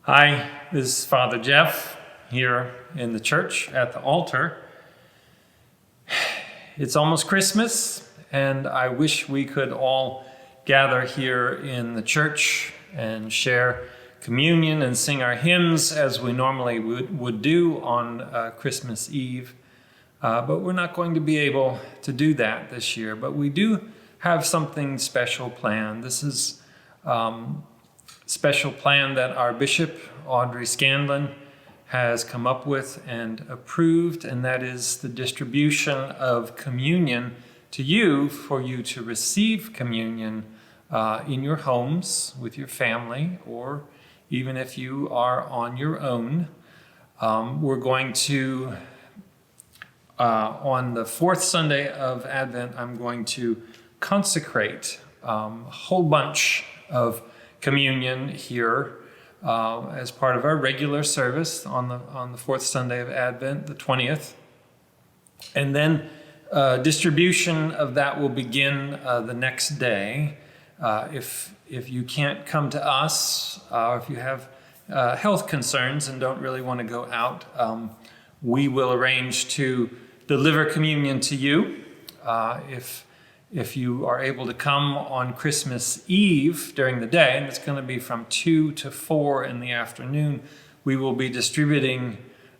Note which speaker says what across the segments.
Speaker 1: Hi, this is Father Jeff here in the church at the altar. It's almost Christmas, and I wish we could all gather here in the church and share communion and sing our hymns as we normally would do on Christmas Eve. But we're not going to be able to do that this year. But we do have something special planned. This is special plan that our Bishop, Audrey Scanlon, has come up with and approved, and that is the distribution of communion to you for you to receive communion in your homes with your family, or even if you are on your own. We're going to, on the fourth Sunday of Advent, I'm going to consecrate a whole bunch of communion here as part of our regular service on the fourth Sunday of Advent, the 20th. And then distribution of that will begin the next day. If you can't come to us, or if you have health concerns and don't really want to go out, we will arrange to deliver communion to you. If you are able to come on Christmas Eve during the day, and it's going to be from 2 to 4 in the afternoon, we will be distributing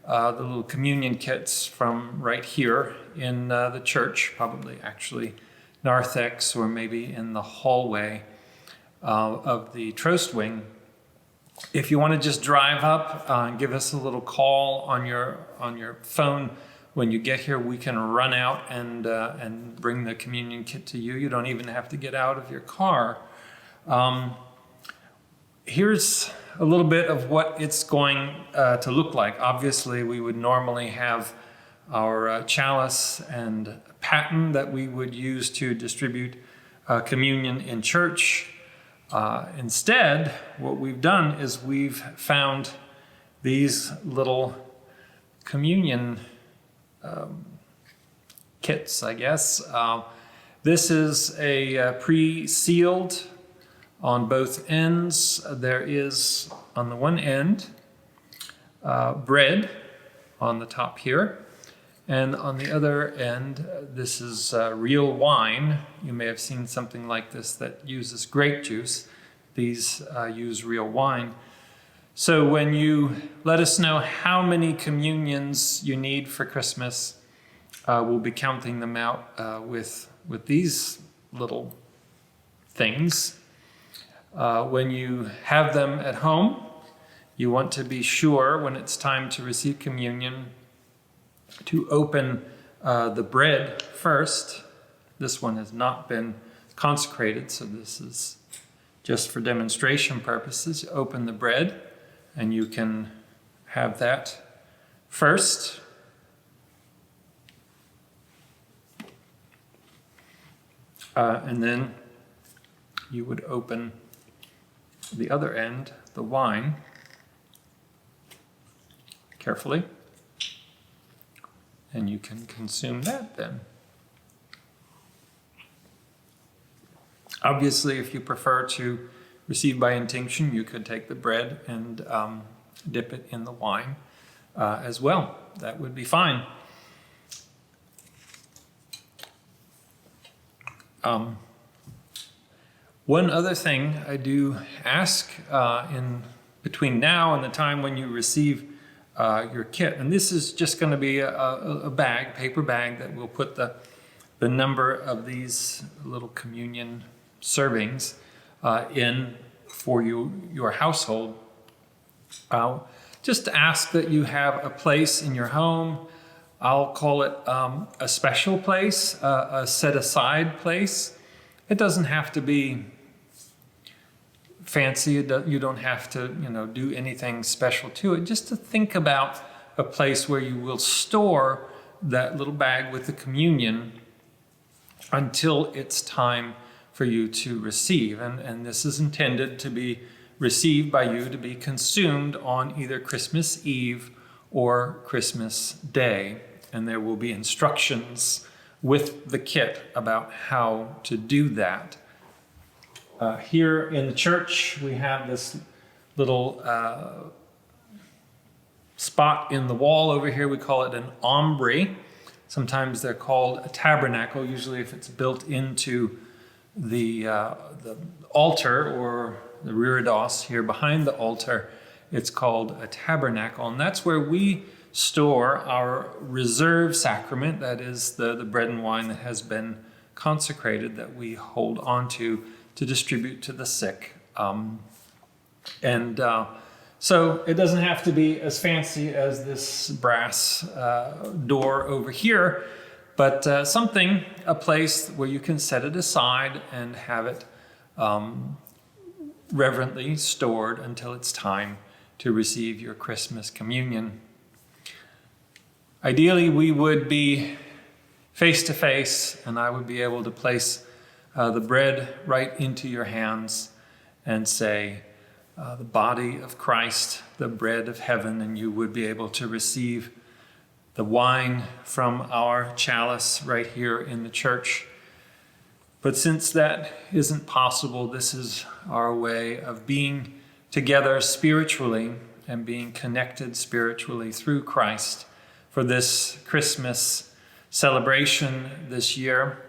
Speaker 1: the little communion kits from right here in the church, probably actually narthex or maybe in the hallway of the Trost Wing. If you want to just drive up and give us a little call on your phone, when you get here, we can run out and bring the communion kit to you. You don't even have to get out of your car. Here's a little bit of what it's going to look like. Obviously, we would normally have our chalice and paten that we would use to distribute communion in church. Instead, what we've done is we've found these little communion kits, I guess. This is a pre-sealed on both ends. There is, on the one end, bread on the top here. And on the other end, this is real wine. You may have seen something like this that uses grape juice. These use real wine. So when you let us know how many communions you need for Christmas, we'll be counting them out with these little things. When you have them at home, you want to be sure when it's time to receive communion to open the bread first. This one has not been consecrated, so this is just for demonstration purposes. Open the bread. And you can have that first. And then you would open the other end, the wine, carefully. And you can consume that then. Obviously, if you prefer to receive by intinction, you could take the bread and dip it in the wine as well. That would be fine. One other thing I do ask in between now and the time when you receive your kit, and this is just going to be a bag, paper bag, that will put the number of these little communion servings in for your household. Just ask that you have a place in your home. I'll call it a special place, a set-aside place. It doesn't have to be fancy. You don't have to, do anything special to it. Just to think about a place where you will store that little bag with the communion until it's time for you to receive. And this is intended to be received by you to be consumed on either Christmas Eve or Christmas Day. And there will be instructions with the kit about how to do that. Here in the church, we have this little spot in the wall over here. We call it an aumbrey. Sometimes they're called a tabernacle, usually if it's built into the altar or the reredos here behind the altar, it's called a tabernacle. And that's where we store our reserve sacrament, that is the bread and wine that has been consecrated, that we hold on to distribute to the sick. So it doesn't have to be as fancy as this brass door over here, but a place where you can set it aside and have it reverently stored until it's time to receive your Christmas communion. Ideally, we would be face to face, and I would be able to place the bread right into your hands and say, the body of Christ, the bread of heaven, and you would be able to receive the wine from our chalice right here in the church. But since that isn't possible, this is our way of being together spiritually and being connected spiritually through Christ for this Christmas celebration this year.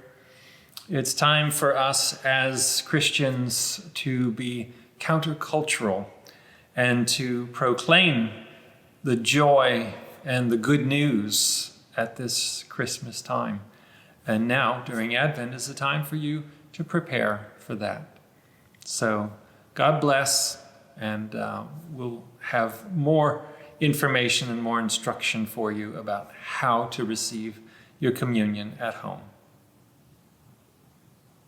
Speaker 1: It's time for us as Christians to be countercultural and to proclaim the joy and the good news at this Christmas time. And now, during Advent, is the time for you to prepare for that. So, God bless, and we'll have more information and more instruction for you about how to receive your communion at home.